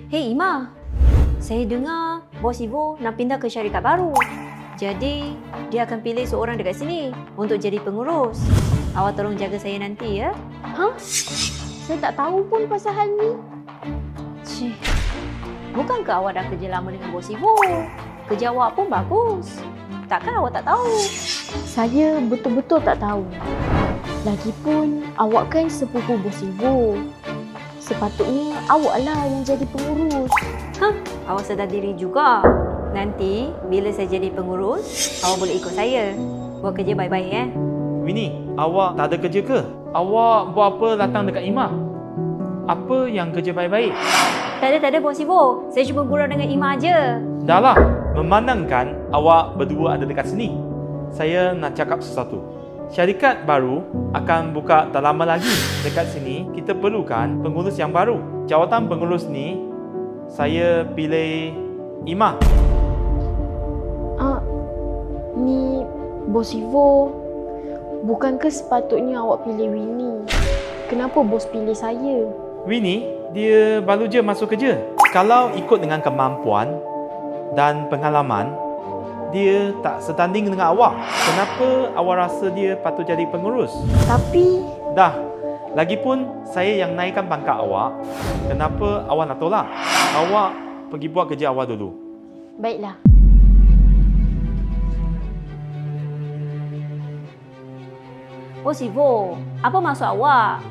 Hei Ima, saya dengar Bos Ivo nak pindah ke syarikat baru. Jadi, dia akan pilih seorang dekat sini untuk jadi pengurus. Awak tolong jaga saya nanti ya. Hah? Saya tak tahu pun pasal hal ni. Cih, bukankah awak dah kerja lama dengan Bos Ivo? Kerja awak pun bagus. Takkan awak tak tahu? Saya betul-betul tak tahu. Lagipun, awak kan sepupu Bos Ivo. Sepatutnya awaklah yang jadi pengurus. Hah? Awak sedar diri juga. Nanti, bila saya jadi pengurus, awak boleh ikut saya. Buat kerja baik-baik ya. Winnie, awak tak ada kerja ke? Awak buat apa datang dekat Ima? Apa yang kerja baik-baik? Tak ada Bos Ivo. Saya cuma gurau dengan Ima aja. Dah lah, memandangkan awak berdua ada dekat sini. Saya nak cakap sesuatu. Syarikat baru akan buka tak lama lagi. Dekat sini, kita perlukan pengurus yang baru. Jawatan pengurus ni, saya pilih Ima. Ni Bos Ivo, bukankah sepatutnya awak pilih Winnie? Kenapa bos pilih saya? Winnie, dia baru je masuk kerja. Kalau ikut dengan kemampuan dan pengalaman, dia tak setanding dengan awak. Kenapa awak rasa dia patut jadi pengurus? Tapi... Dah, lagipun saya yang naikkan pangkat awak. Kenapa awak nak tolak? Awak pergi buat kerja awak dulu. Baiklah. Bos Ivo, apa maksud awak?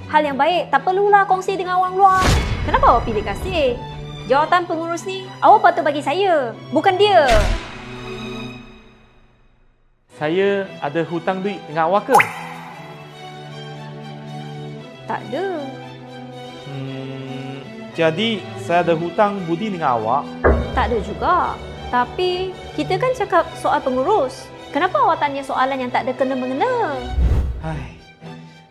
Hal yang baik tak perlulah kongsi dengan orang luar. Kenapa awak pilih kasih? Jawatan pengurus ni, awak patut bagi saya, bukan dia. Saya ada hutang duit dengan awak ke? Tak ada. Jadi, saya ada hutang budi dengan awak? Tak ada juga. Tapi, kita kan cakap soal pengurus. Kenapa awak tanya soalan yang tak ada kena-mengena?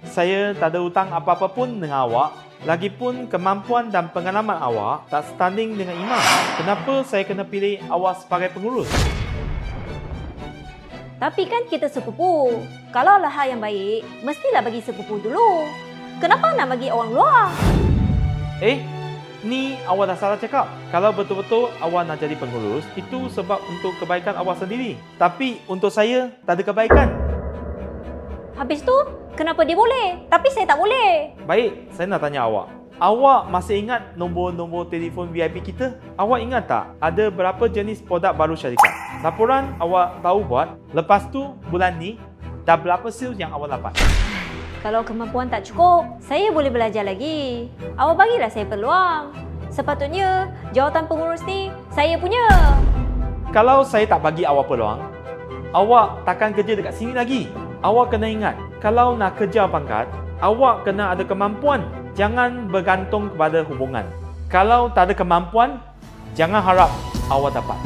Saya tak ada hutang apa-apa pun dengan awak. Lagipun kemampuan dan pengalaman awak tak setanding dengan Ima. Kenapa saya kena pilih awak sebagai pengurus? Tapi kan kita sepupu. Kalau lah hal yang baik, mestilah bagi sepupu dulu. Kenapa nak bagi orang luar? Ni awak dah salah cakap. Kalau betul-betul awak nak jadi pengurus, itu sebab untuk kebaikan awak sendiri. Tapi untuk saya, tak ada kebaikan. Habis tu, kenapa dia boleh? Tapi saya tak boleh. Baik, saya nak tanya awak. Awak masih ingat nombor-nombor telefon VIP kita? Awak ingat tak ada berapa jenis produk baru syarikat? Laporan awak tahu buat. Lepas tu, bulan ni, dah berapa sales yang awak dapat? Kalau kemampuan tak cukup, saya boleh belajar lagi. Awak bagilah saya peluang. Sepatutnya, jawatan pengurus ni saya punya. Kalau saya tak bagi awak peluang, awak takkan kerja dekat sini lagi. Awak kena ingat, kalau nak kerja pangkat, awak kena ada kemampuan. Jangan bergantung kepada hubungan. Kalau tak ada kemampuan, jangan harap awak dapat.